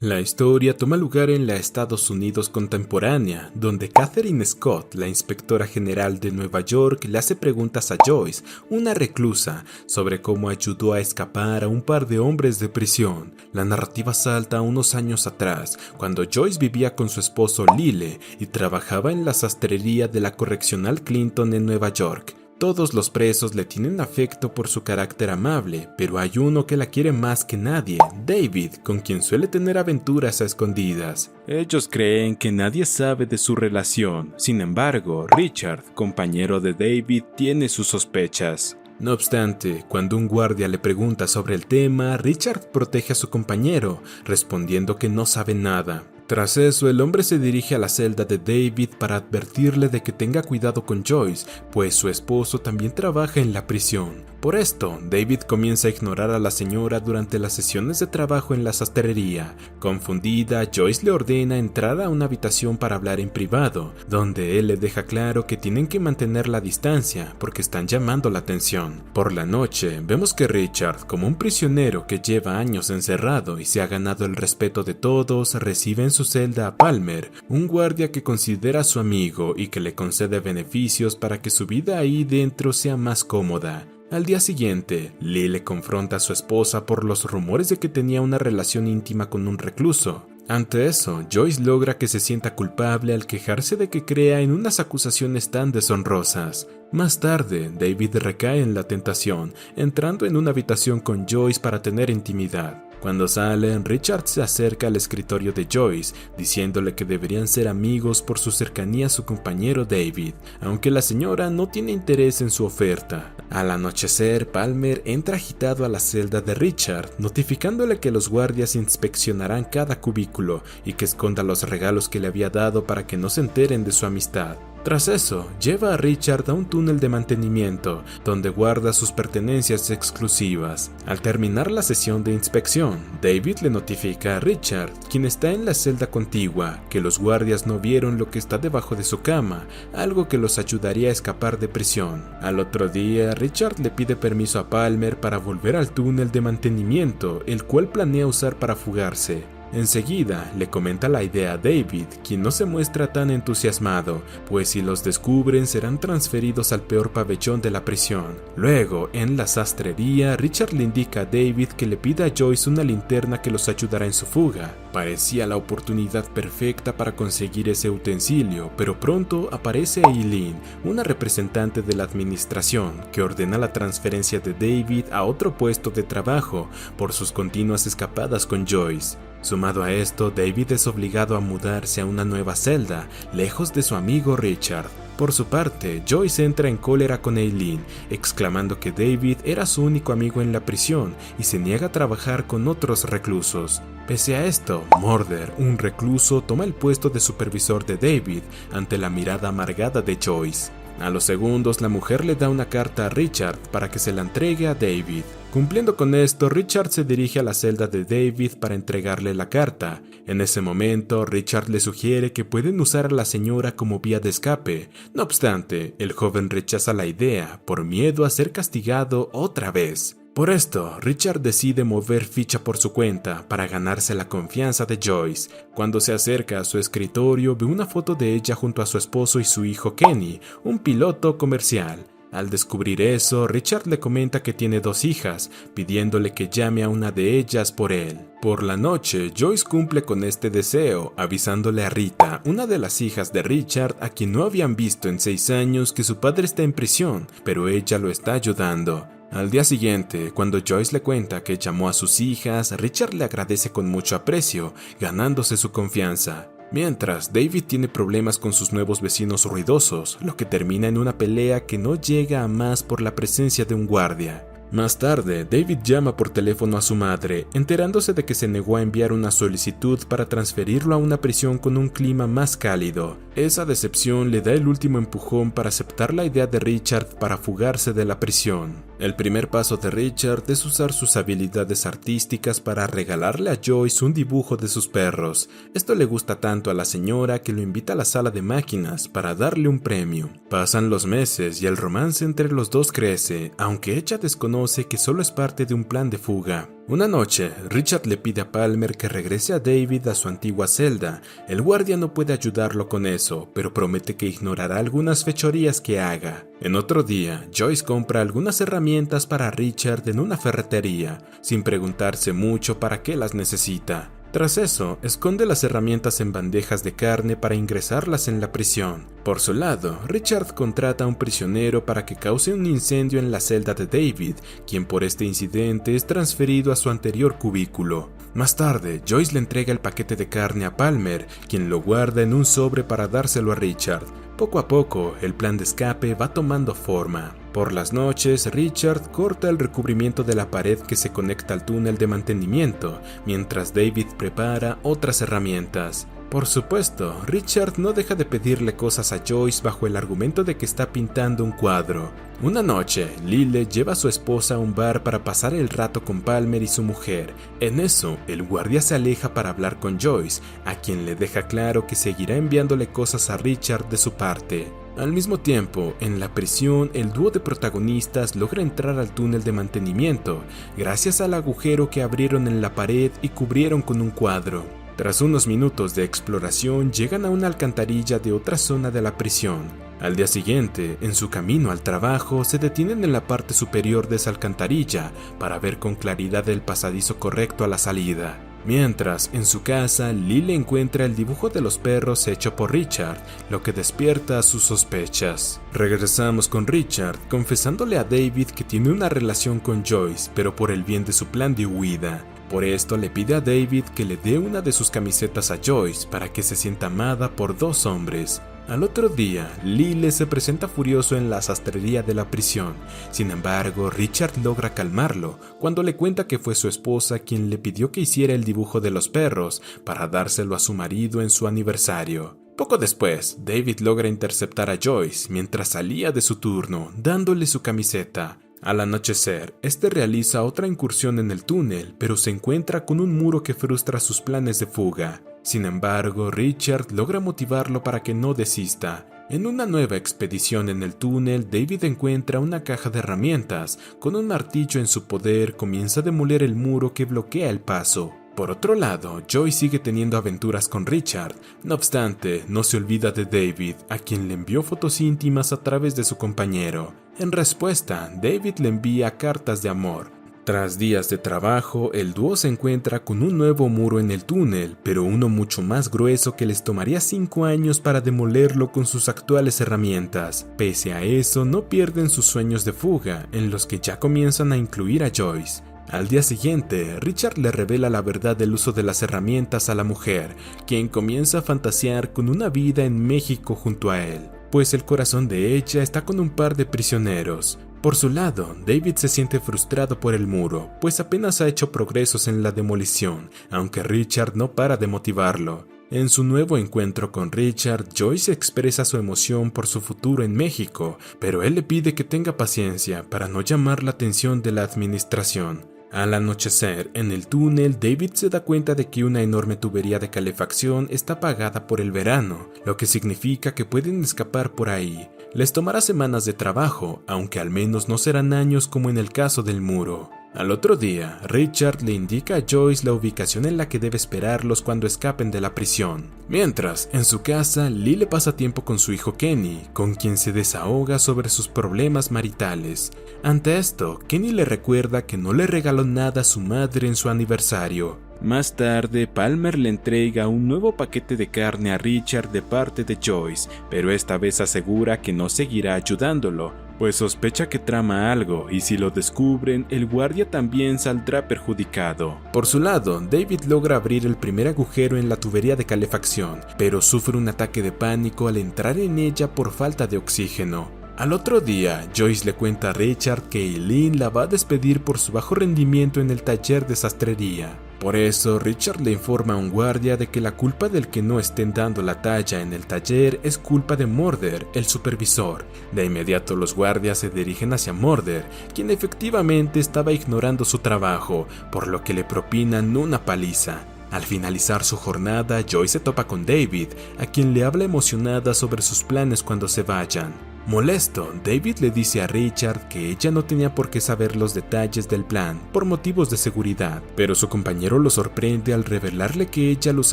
La historia toma lugar en la Estados Unidos contemporánea, donde Catherine Scott, la inspectora general de Nueva York, le hace preguntas a Joyce, una reclusa, sobre cómo ayudó a escapar a un par de hombres de prisión. La narrativa salta a unos años atrás, cuando Joyce vivía con su esposo Lyle y trabajaba en la sastrería de la Correccional Clinton en Nueva York. Todos los presos le tienen afecto por su carácter amable, pero hay uno que la quiere más que nadie, David, con quien suele tener aventuras a escondidas. Ellos creen que nadie sabe de su relación, sin embargo, Richard, compañero de David, tiene sus sospechas. No obstante, cuando un guardia le pregunta sobre el tema, Richard protege a su compañero, respondiendo que no sabe nada. Tras eso, el hombre se dirige a la celda de David para advertirle de que tenga cuidado con Joyce, pues su esposo también trabaja en la prisión. Por esto, David comienza a ignorar a la señora durante las sesiones de trabajo en la sastrería. Confundida, Joyce le ordena entrar a una habitación para hablar en privado, donde él le deja claro que tienen que mantener la distancia porque están llamando la atención. Por la noche, vemos que Richard, como un prisionero que lleva años encerrado y se ha ganado el respeto de todos, recibe en su celda a Palmer, un guardia que considera su amigo y que le concede beneficios para que su vida ahí dentro sea más cómoda. Al día siguiente, Lyle confronta a su esposa por los rumores de que tenía una relación íntima con un recluso. Ante eso, Joyce logra que se sienta culpable al quejarse de que crea en unas acusaciones tan deshonrosas. Más tarde, David recae en la tentación, entrando en una habitación con Joyce para tener intimidad. Cuando salen, Richard se acerca al escritorio de Joyce, diciéndole que deberían ser amigos por su cercanía a su compañero David, aunque la señora no tiene interés en su oferta. Al anochecer, Palmer entra agitado a la celda de Richard, notificándole que los guardias inspeccionarán cada cubículo y que esconda los regalos que le había dado para que no se enteren de su amistad. Tras eso, lleva a Richard a un túnel de mantenimiento, donde guarda sus pertenencias exclusivas. Al terminar la sesión de inspección, David le notifica a Richard, quien está en la celda contigua, que los guardias no vieron lo que está debajo de su cama, algo que los ayudaría a escapar de prisión. Al otro día, Richard le pide permiso a Palmer para volver al túnel de mantenimiento, el cual planea usar para fugarse. Enseguida le comenta la idea a David, quien no se muestra tan entusiasmado, pues si los descubren serán transferidos al peor pabellón de la prisión. Luego, en la sastrería, Richard le indica a David que le pida a Joyce una linterna que los ayudará en su fuga. Parecía la oportunidad perfecta para conseguir ese utensilio, pero pronto aparece Eileen, una representante de la administración, que ordena la transferencia de David a otro puesto de trabajo por sus continuas escapadas con Joyce. Sumado a esto, David es obligado a mudarse a una nueva celda, lejos de su amigo Richard. Por su parte, Joyce entra en cólera con Eileen, exclamando que David era su único amigo en la prisión y se niega a trabajar con otros reclusos. Pese a esto, Mulder, un recluso, toma el puesto de supervisor de David ante la mirada amargada de Joyce. A los segundos, la mujer le da una carta a Richard para que se la entregue a David. Cumpliendo con esto, Richard se dirige a la celda de David para entregarle la carta. En ese momento, Richard le sugiere que pueden usar a la señora como vía de escape. No obstante, el joven rechaza la idea por miedo a ser castigado otra vez. Por esto, Richard decide mover ficha por su cuenta para ganarse la confianza de Joyce. Cuando se acerca a su escritorio, ve una foto de ella junto a su esposo y su hijo Kenny, un piloto comercial. Al descubrir eso, Richard le comenta que tiene 2 hijas, pidiéndole que llame a una de ellas por él. Por la noche, Joyce cumple con este deseo, avisándole a Rita, una de las hijas de Richard, a quien no habían visto en 6 años, que su padre está en prisión, pero ella lo está ayudando. Al día siguiente, cuando Joyce le cuenta que llamó a sus hijas, Richard le agradece con mucho aprecio, ganándose su confianza. Mientras, David tiene problemas con sus nuevos vecinos ruidosos, lo que termina en una pelea que no llega a más por la presencia de un guardia. Más tarde, David llama por teléfono a su madre, enterándose de que se negó a enviar una solicitud para transferirlo a una prisión con un clima más cálido. Esa decepción le da el último empujón para aceptar la idea de Richard para fugarse de la prisión. El primer paso de Richard es usar sus habilidades artísticas para regalarle a Joyce un dibujo de sus perros. Esto le gusta tanto a la señora que lo invita a la sala de máquinas para darle un premio. Pasan los meses y el romance entre los dos crece, aunque ella desconoce reconoce que solo es parte de un plan de fuga. Una noche, Richard le pide a Palmer que regrese a David a su antigua celda. El guardia no puede ayudarlo con eso, pero promete que ignorará algunas fechorías que haga. En otro día, Joyce compra algunas herramientas para Richard en una ferretería, sin preguntarse mucho para qué las necesita. Tras eso, esconde las herramientas en bandejas de carne para ingresarlas en la prisión. Por su lado, Richard contrata a un prisionero para que cause un incendio en la celda de David, quien por este incidente es transferido a su anterior cubículo. Más tarde, Joyce le entrega el paquete de carne a Palmer, quien lo guarda en un sobre para dárselo a Richard. Poco a poco, el plan de escape va tomando forma. Por las noches, Richard corta el recubrimiento de la pared que se conecta al túnel de mantenimiento, mientras David prepara otras herramientas. Por supuesto, Richard no deja de pedirle cosas a Joyce bajo el argumento de que está pintando un cuadro. Una noche, Lyle lleva a su esposa a un bar para pasar el rato con Palmer y su mujer. En eso, el guardia se aleja para hablar con Joyce, a quien le deja claro que seguirá enviándole cosas a Richard de su parte. Al mismo tiempo, en la prisión, el dúo de protagonistas logra entrar al túnel de mantenimiento, gracias al agujero que abrieron en la pared y cubrieron con un cuadro. Tras unos minutos de exploración, llegan a una alcantarilla de otra zona de la prisión. Al día siguiente, en su camino al trabajo, se detienen en la parte superior de esa alcantarilla para ver con claridad el pasadizo correcto a la salida. Mientras, en su casa, Lyle encuentra el dibujo de los perros hecho por Richard, lo que despierta sus sospechas. Regresamos con Richard, confesándole a David que tiene una relación con Joyce, pero por el bien de su plan de huida. Por esto le pide a David que le dé una de sus camisetas a Joyce para que se sienta amada por dos hombres. Al otro día, Lyle se presenta furioso en la sastrería de la prisión. Sin embargo, Richard logra calmarlo cuando le cuenta que fue su esposa quien le pidió que hiciera el dibujo de los perros para dárselo a su marido en su aniversario. Poco después, David logra interceptar a Joyce mientras salía de su turno, dándole su camiseta. Al anochecer, este realiza otra incursión en el túnel, pero se encuentra con un muro que frustra sus planes de fuga. Sin embargo, Richard logra motivarlo para que no desista. En una nueva expedición en el túnel, David encuentra una caja de herramientas. Con un martillo en su poder, comienza a demoler el muro que bloquea el paso. Por otro lado, Joyce sigue teniendo aventuras con Richard. No obstante, no se olvida de David, a quien le envió fotos íntimas a través de su compañero. En respuesta, David le envía cartas de amor. Tras días de trabajo, el dúo se encuentra con un nuevo muro en el túnel, pero uno mucho más grueso que les tomaría 5 años para demolerlo con sus actuales herramientas. Pese a eso, no pierden sus sueños de fuga, en los que ya comienzan a incluir a Joyce. Al día siguiente, Richard le revela la verdad del uso de las herramientas a la mujer, quien comienza a fantasear con una vida en México junto a él, pues el corazón de ella está con un par de prisioneros. Por su lado, David se siente frustrado por el muro, pues apenas ha hecho progresos en la demolición, aunque Richard no para de motivarlo. En su nuevo encuentro con Richard, Joyce expresa su emoción por su futuro en México, pero él le pide que tenga paciencia para no llamar la atención de la administración. Al anochecer, en el túnel, David se da cuenta de que una enorme tubería de calefacción está apagada por el verano, lo que significa que pueden escapar por ahí. Les tomará semanas de trabajo, aunque al menos no serán años como en el caso del muro. Al otro día, Richard le indica a Joyce la ubicación en la que debe esperarlos cuando escapen de la prisión. Mientras, en su casa, Lyle pasa tiempo con su hijo Kenny, con quien se desahoga sobre sus problemas maritales. Ante esto, Kenny le recuerda que no le regaló nada a su madre en su aniversario. Más tarde, Palmer le entrega un nuevo paquete de carne a Richard de parte de Joyce, pero esta vez asegura que no seguirá ayudándolo, pues sospecha que trama algo y si lo descubren, el guardia también saldrá perjudicado. Por su lado, David logra abrir el primer agujero en la tubería de calefacción, pero sufre un ataque de pánico al entrar en ella por falta de oxígeno. Al otro día, Joyce le cuenta a Richard que Eileen la va a despedir por su bajo rendimiento en el taller de sastrería. Por eso, Richard le informa a un guardia de que la culpa del que no estén dando la talla en el taller es culpa de Mulder, el supervisor. De inmediato los guardias se dirigen hacia Mulder, quien efectivamente estaba ignorando su trabajo, por lo que le propinan una paliza. Al finalizar su jornada, Joyce se topa con David, a quien le habla emocionada sobre sus planes cuando se vayan. Molesto, David le dice a Richard que ella no tenía por qué saber los detalles del plan por motivos de seguridad, pero su compañero lo sorprende al revelarle que ella los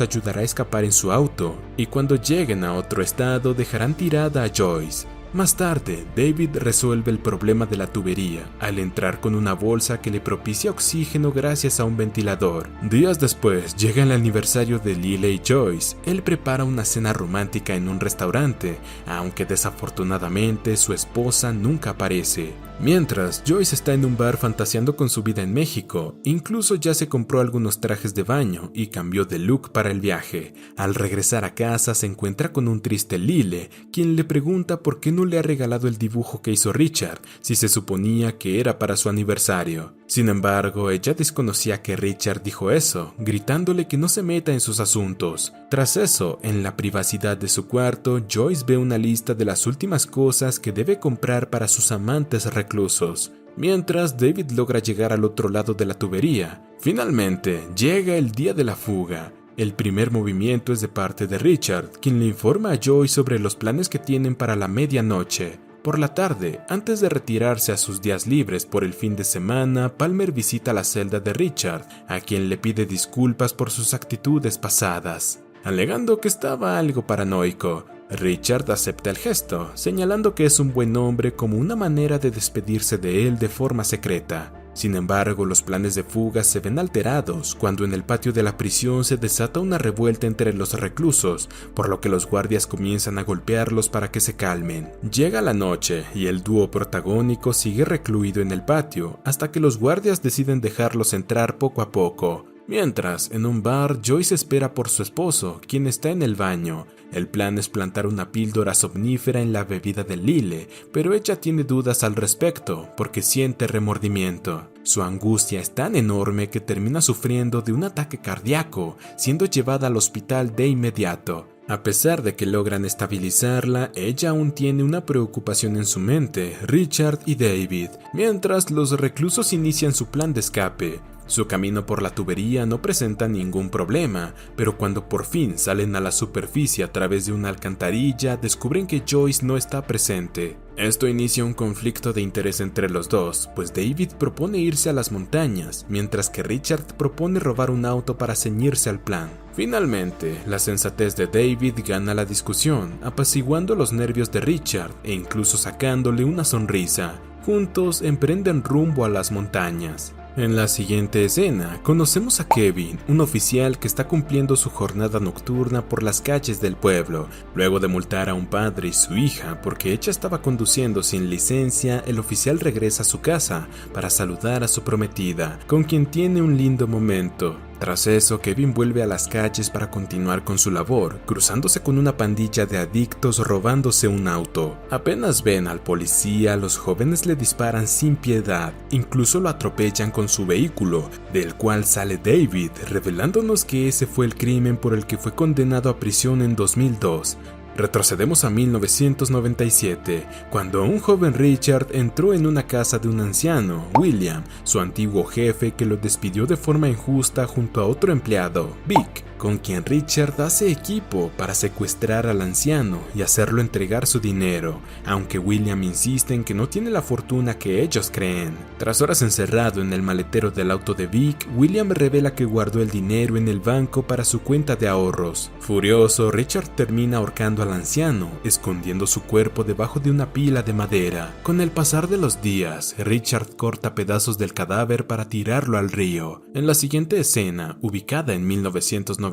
ayudará a escapar en su auto, y cuando lleguen a otro estado dejarán tirada a Joyce. Más tarde, David resuelve el problema de la tubería al entrar con una bolsa que le propicia oxígeno gracias a un ventilador. Días después, llega el aniversario de Lily y Joyce. Él prepara una cena romántica en un restaurante, aunque desafortunadamente su esposa nunca aparece. Mientras, Joyce está en un bar fantaseando con su vida en México. Incluso ya se compró algunos trajes de baño y cambió de look para el viaje. Al regresar a casa se encuentra con un triste Lyle, quien le pregunta por qué no le ha regalado el dibujo que hizo Richard, si se suponía que era para su aniversario. Sin embargo, ella desconocía que Richard dijo eso, gritándole que no se meta en sus asuntos. Tras eso, en la privacidad de su cuarto, Joyce ve una lista de las últimas cosas que debe comprar para sus amantes reclusos, mientras David logra llegar al otro lado de la tubería. Finalmente, llega el día de la fuga. El primer movimiento es de parte de Richard, quien le informa a Joyce sobre los planes que tienen para la medianoche. Por la tarde, antes de retirarse a sus días libres por el fin de semana, Palmer visita la celda de Richard, a quien le pide disculpas por sus actitudes pasadas, alegando que estaba algo paranoico. Richard acepta el gesto, señalando que es un buen hombre como una manera de despedirse de él de forma secreta. Sin embargo, los planes de fuga se ven alterados cuando en el patio de la prisión se desata una revuelta entre los reclusos, por lo que los guardias comienzan a golpearlos para que se calmen. Llega la noche y el dúo protagónico sigue recluido en el patio hasta que los guardias deciden dejarlos entrar poco a poco. Mientras, en un bar, Joyce espera por su esposo, quien está en el baño. El plan es plantar una píldora somnífera en la bebida de Lyle, pero ella tiene dudas al respecto porque siente remordimiento. Su angustia es tan enorme que termina sufriendo de un ataque cardíaco, siendo llevada al hospital de inmediato. A pesar de que logran estabilizarla, ella aún tiene una preocupación en su mente, Richard y David, mientras los reclusos inician su plan de escape. Su camino por la tubería no presenta ningún problema, pero cuando por fin salen a la superficie a través de una alcantarilla, descubren que Joyce no está presente. Esto inicia un conflicto de interés entre los dos, pues David propone irse a las montañas, mientras que Richard propone robar un auto para ceñirse al plan. Finalmente, la sensatez de David gana la discusión, apaciguando los nervios de Richard e incluso sacándole una sonrisa. Juntos emprenden rumbo a las montañas. En la siguiente escena, conocemos a Kevin, un oficial que está cumpliendo su jornada nocturna por las calles del pueblo. Luego de multar a un padre y su hija porque ella estaba conduciendo sin licencia, el oficial regresa a su casa para saludar a su prometida, con quien tiene un lindo momento. Tras eso, Kevin vuelve a las calles para continuar con su labor, cruzándose con una pandilla de adictos robándose un auto. Apenas ven al policía, los jóvenes le disparan sin piedad, incluso lo atropellan con su vehículo, del cual sale David, revelándonos que ese fue el crimen por el que fue condenado a prisión en 2002. Retrocedemos a 1997, cuando un joven Richard entró en una casa de un anciano, William, su antiguo jefe que lo despidió de forma injusta junto a otro empleado, Vic, con quien Richard hace equipo para secuestrar al anciano y hacerlo entregar su dinero, aunque William insiste en que no tiene la fortuna que ellos creen. Tras horas encerrado en el maletero del auto de Vic, William revela que guardó el dinero en el banco para su cuenta de ahorros. Furioso, Richard termina ahorcando al anciano, escondiendo su cuerpo debajo de una pila de madera. Con el pasar de los días, Richard corta pedazos del cadáver para tirarlo al río. En la siguiente escena, ubicada en 1993,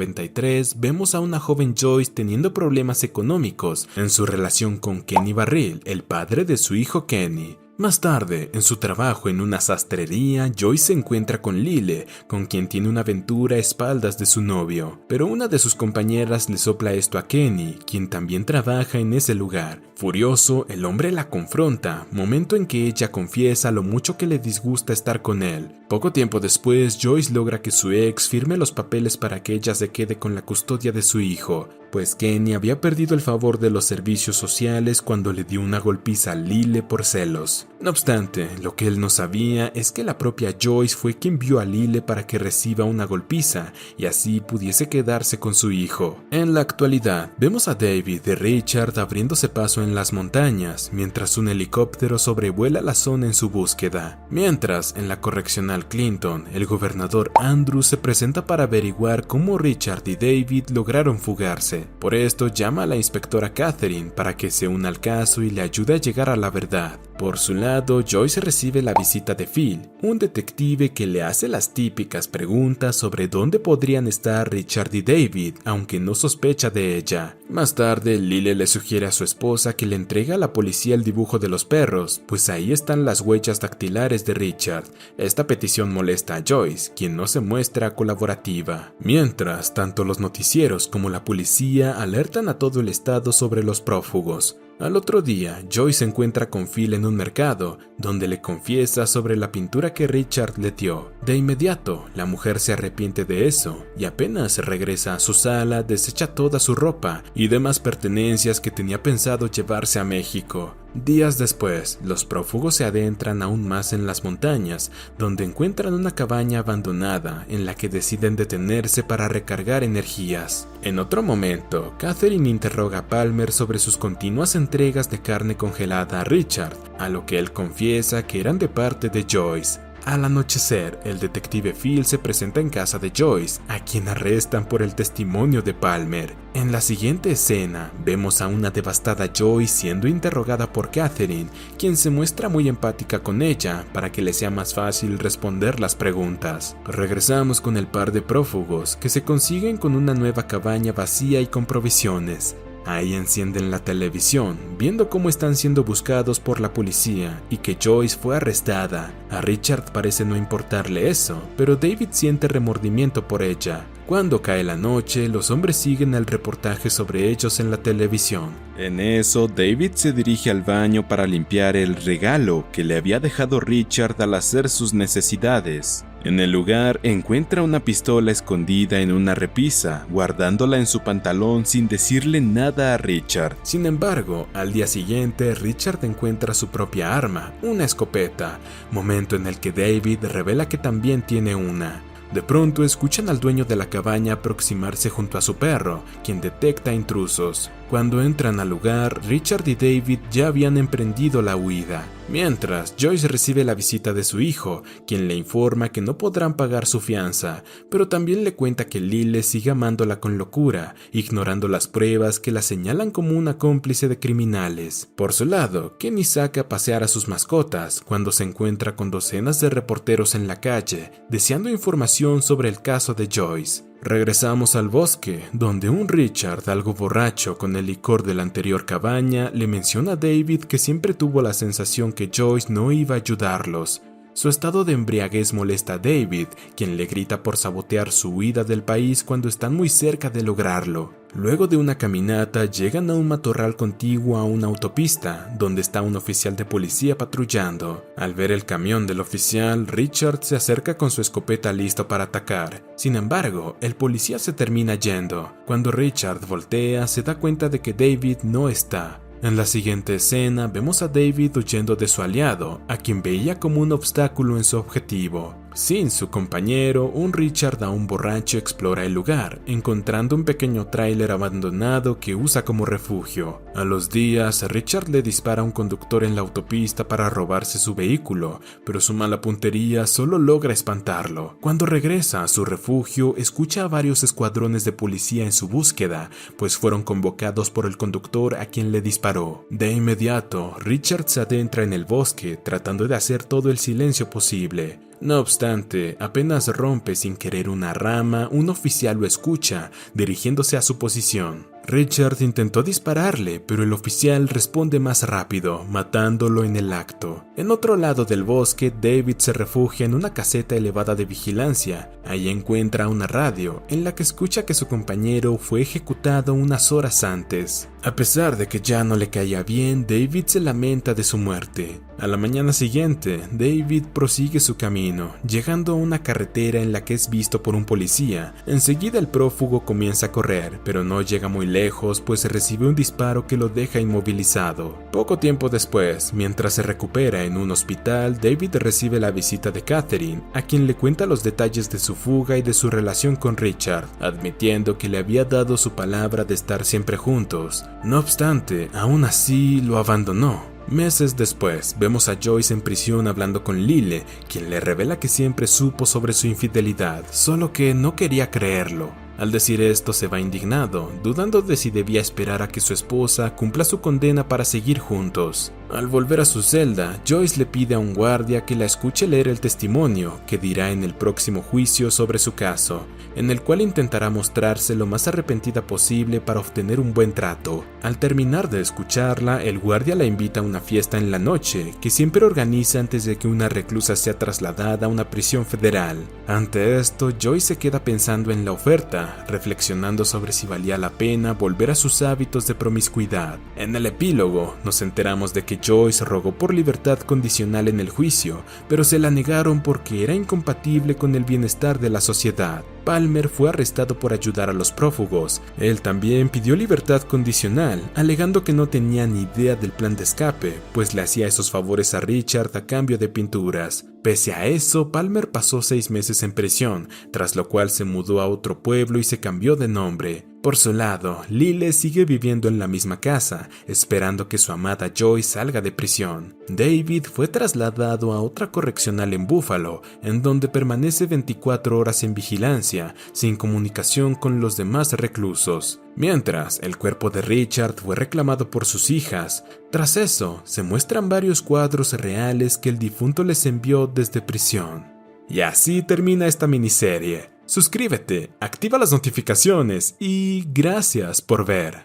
vemos a una joven Joyce teniendo problemas económicos en su relación con Kenny Barril, el padre de su hijo Kenny. Más tarde, en su trabajo en una sastrería, Joyce se encuentra con Lyle, con quien tiene una aventura a espaldas de su novio. Pero una de sus compañeras le sopla esto a Kenny, quien también trabaja en ese lugar. Furioso, el hombre la confronta, momento en que ella confiesa lo mucho que le disgusta estar con él. Poco tiempo después, Joyce logra que su ex firme los papeles para que ella se quede con la custodia de su hijo. pues Kenny había perdido el favor de los servicios sociales cuando le dio una golpiza a Lyle por celos. No obstante, lo que él no sabía es que la propia Joyce fue quien vio a Lyle para que reciba una golpiza y así pudiese quedarse con su hijo. En la actualidad, vemos a David y Richard abriéndose paso en las montañas, mientras un helicóptero sobrevuela la zona en su búsqueda. Mientras, en la correccional Clinton, el gobernador Andrew se presenta para averiguar cómo Richard y David lograron fugarse. Por esto llama a la inspectora Catherine para que se una al caso y le ayude a llegar a la verdad. Por su lado, Joyce recibe la visita de Phil, un detective que le hace las típicas preguntas sobre dónde podrían estar Richard y David, aunque no sospecha de ella. Más tarde, Lyle le sugiere a su esposa que le entregue a la policía el dibujo de los perros, pues ahí están las huellas dactilares de Richard. Esta petición molesta a Joyce, quien no se muestra colaborativa. Mientras, tanto los noticieros como la policía alertan a todo el estado sobre los prófugos. Al otro día, Joyce se encuentra con Phil en un mercado, donde le confiesa sobre la pintura que Richard le dio. De inmediato, la mujer se arrepiente de eso, y apenas regresa a su sala, desecha toda su ropa y demás pertenencias que tenía pensado llevarse a México. Días después, los prófugos se adentran aún más en las montañas, donde encuentran una cabaña abandonada en la que deciden detenerse para recargar energías. En otro momento, Catherine interroga a Palmer sobre sus continuas entregas de carne congelada a Richard, a lo que él confiesa que eran de parte de Joyce. Al anochecer, el detective Phil se presenta en casa de Joyce, a quien arrestan por el testimonio de Palmer. En la siguiente escena, vemos a una devastada Joyce siendo interrogada por Catherine, quien se muestra muy empática con ella para que le sea más fácil responder las preguntas. Regresamos con el par de prófugos que se consiguen con una nueva cabaña vacía y con provisiones. Ahí encienden la televisión, viendo cómo están siendo buscados por la policía y que Joyce fue arrestada. A Richard parece no importarle eso, pero David siente remordimiento por ella. Cuando cae la noche, los hombres siguen el reportaje sobre ellos en la televisión. En eso, David se dirige al baño para limpiar el regalo que le había dejado Richard al hacer sus necesidades. En el lugar, encuentra una pistola escondida en una repisa, guardándola en su pantalón sin decirle nada a Richard. Sin embargo, al día siguiente, Richard encuentra su propia arma, una escopeta, momento en el que David revela que también tiene una. De pronto escuchan al dueño de la cabaña aproximarse junto a su perro, quien detecta intrusos. Cuando entran al lugar, Richard y David ya habían emprendido la huida. Mientras, Joyce recibe la visita de su hijo, quien le informa que no podrán pagar su fianza, pero también le cuenta que Lyle sigue amándola con locura, ignorando las pruebas que la señalan como una cómplice de criminales. Por su lado, Kenny saca a pasear a sus mascotas cuando se encuentra con docenas de reporteros en la calle, deseando información sobre el caso de Joyce. Regresamos al bosque, donde un Richard algo borracho con el licor de la anterior cabaña le menciona a David que siempre tuvo la sensación que Joyce no iba a ayudarlos. Su estado de embriaguez molesta a David, quien le grita por sabotear su huida del país cuando están muy cerca de lograrlo. Luego de una caminata, llegan a un matorral contiguo a una autopista, donde está un oficial de policía patrullando. Al ver el camión del oficial, Richard se acerca con su escopeta listo para atacar. Sin embargo, el policía se termina yendo. Cuando Richard voltea, se da cuenta de que David no está. En la siguiente escena vemos a David huyendo de su aliado, a quien veía como un obstáculo en su objetivo. Sin su compañero, un Richard aún borracho explora el lugar, encontrando un pequeño tráiler abandonado que usa como refugio. A los días, Richard le dispara a un conductor en la autopista para robarse su vehículo, pero su mala puntería solo logra espantarlo. Cuando regresa a su refugio, escucha a varios escuadrones de policía en su búsqueda, pues fueron convocados por el conductor a quien le disparó. De inmediato, Richard se adentra en el bosque, tratando de hacer todo el silencio posible. No obstante, apenas rompe sin querer una rama, un oficial lo escucha, dirigiéndose a su posición. Richard intentó dispararle, pero el oficial responde más rápido, matándolo en el acto. En otro lado del bosque, David se refugia en una caseta elevada de vigilancia. Ahí encuentra una radio, en la que escucha que su compañero fue ejecutado unas horas antes. A pesar de que ya no le caía bien, David se lamenta de su muerte. A la mañana siguiente, David prosigue su camino, llegando a una carretera en la que es visto por un policía. Enseguida el prófugo comienza a correr, pero no llega muy lejos, pues recibe un disparo que lo deja inmovilizado. Poco tiempo después, mientras se recupera en un hospital, David recibe la visita de Catherine, a quien le cuenta los detalles de su fuga y de su relación con Richard, admitiendo que le había dado su palabra de estar siempre juntos. No obstante, aún así lo abandonó. Meses después, vemos a Joyce en prisión hablando con Lyle, quien le revela que siempre supo sobre su infidelidad, solo que no quería creerlo. Al decir esto se va indignado, dudando de si debía esperar a que su esposa cumpla su condena para seguir juntos. Al volver a su celda, Joyce le pide a un guardia que la escuche leer el testimonio que dirá en el próximo juicio sobre su caso, en el cual intentará mostrarse lo más arrepentida posible para obtener un buen trato. Al terminar de escucharla, el guardia la invita a una fiesta en la noche, que siempre organiza antes de que una reclusa sea trasladada a una prisión federal. Ante esto, Joyce se queda pensando en la oferta, reflexionando sobre si valía la pena volver a sus hábitos de promiscuidad. En el epílogo, nos enteramos de que Joyce rogó por libertad condicional en el juicio, pero se la negaron porque era incompatible con el bienestar de la sociedad. Palmer fue arrestado por ayudar a los prófugos. Él también pidió libertad condicional, alegando que no tenía ni idea del plan de escape, pues le hacía esos favores a Richard a cambio de pinturas. Pese a eso, Palmer pasó 6 meses en prisión, tras lo cual se mudó a otro pueblo y se cambió de nombre. Por su lado, Lyle sigue viviendo en la misma casa, esperando que su amada Joyce salga de prisión. David fue trasladado a otra correccional en Buffalo, en donde permanece 24 horas en vigilancia, sin comunicación con los demás reclusos. Mientras, el cuerpo de Richard fue reclamado por sus hijas. Tras eso, se muestran varios cuadros reales que el difunto les envió desde prisión. Y así termina esta miniserie. Suscríbete, activa las notificaciones y gracias por ver.